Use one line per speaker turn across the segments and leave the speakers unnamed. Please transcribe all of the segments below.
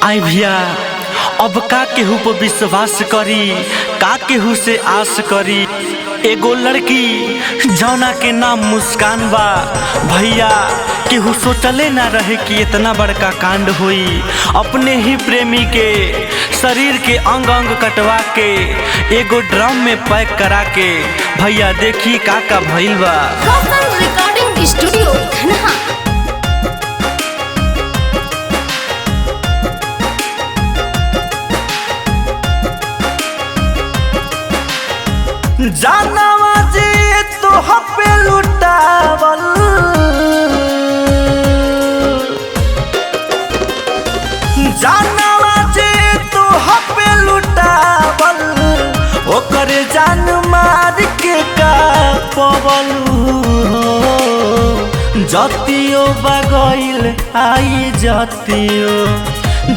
आई भैया अब का केहू पर विश्वास करी, का केहू से आस करी। एगो लड़की जौना के नाम मुस्कान बा भैया, केहू सोचले ना रहे कि इतना बड़का कांड हुई। अपने ही प्रेमी के शरीर के अंग अंग कटवा के एगो ड्रम में पैक करा के भैया देखी का भइल बा।
Recording studio Dhanha.
जानवा जी तो पे लुटावल, जानवा जी तो पे लुटावल, ओकर जान मार के का पवलू जतियो बगैल आई जतियो,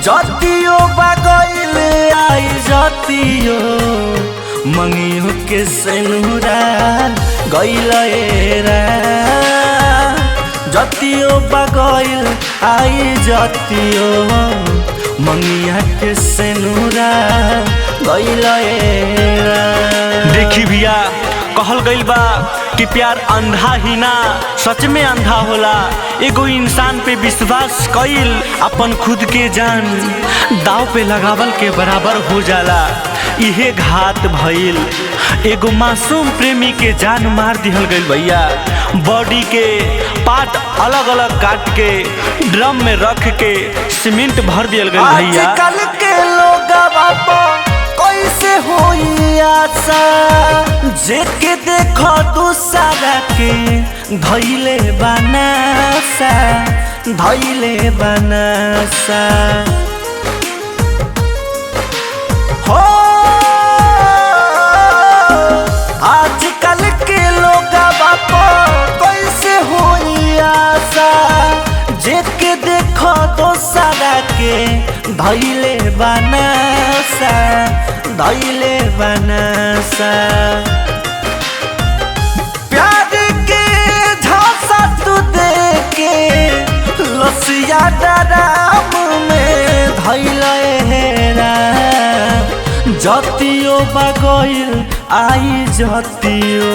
जतियो बगैल आई जतियो, मंगियो के सेनुरा गइल जतियो बगैल आई जतियो, मंगिया के सेनुरा गइल। देखी भैया कहल गइल बा कि प्यार अंधा ही ना सच में अंधा होला। एगो इंसान पे विश्वास कइल अपन खुद के जान दाव पे लगावल के बराबर हो जाला। इहे घात भइल, एगो मासूम प्रेमी के जान मार दिहल गइल भैया। बॉडी के पार्ट अलग अलग काट के ड्रम में रख के सीमेंट भर दिहल गइल भैया। आजकल के लोग कैसे होई आशा, जेके देखो दूसरा के धइले बनासा, धइले बनासा हो। आजकल के लोग कैसे होई आशा, जेके देखो दूसरा के धइले बनासा, धइले बनासा। प्यार के झांसा तू दे के लसिया डराम में धइले राम, जतियो बगैल आई जतियो,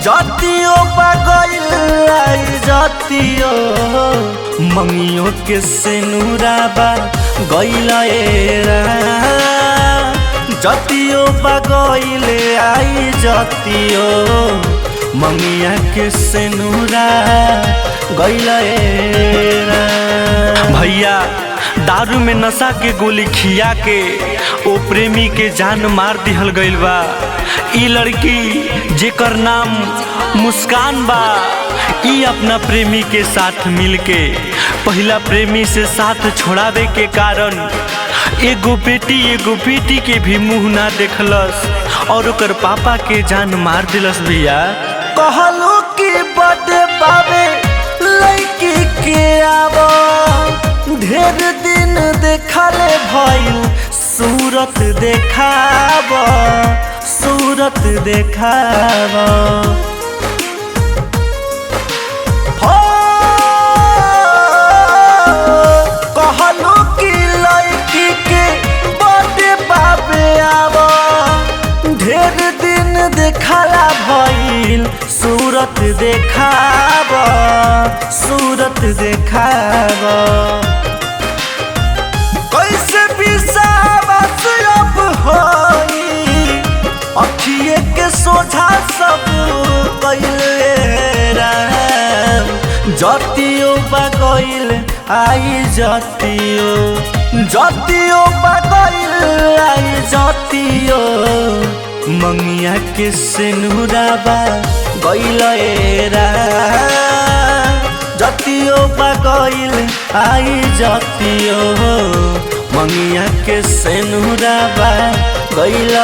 जतियो बगैल आई जतियो, मंगियो के सेनुरा बा गइल जतियो बगैल आई जतियो, मंगिया के सेनुरा गइल। भैया दारू में नशा के गोली खिया के ओ प्रेमी के जान मार दिहल गइल बा। ई लड़की जेकर नाम मुस्कान बा, ई अपना प्रेमी के साथ मिलके पहला प्रेमी से साथ छोड़ावे के कारण एगो बेटी के भी मुंह ना देखलस और ओकर पापा के जान मार दिलस भैया। कहलो कि बड़े बाबे लड़की के आवा, ढेर दिन देखले भइल सूरत देखावा, सूरत देखावा हो। कहलो कि लड़की के बड़े बाबे आवा, ढेर दिन देखला भइल सूरत देखावा, सूरत देखावा। कैसे विश्वास अब होई, अखिए के सोझा सब कइले राम, जतियो बगैल आई जतियो, जतियो बगैल आई जतियो, मंगिया के सेनुरा बा गइल जतियो बगैल आई जतियो, मंगिया के सेनुरा बा गइल।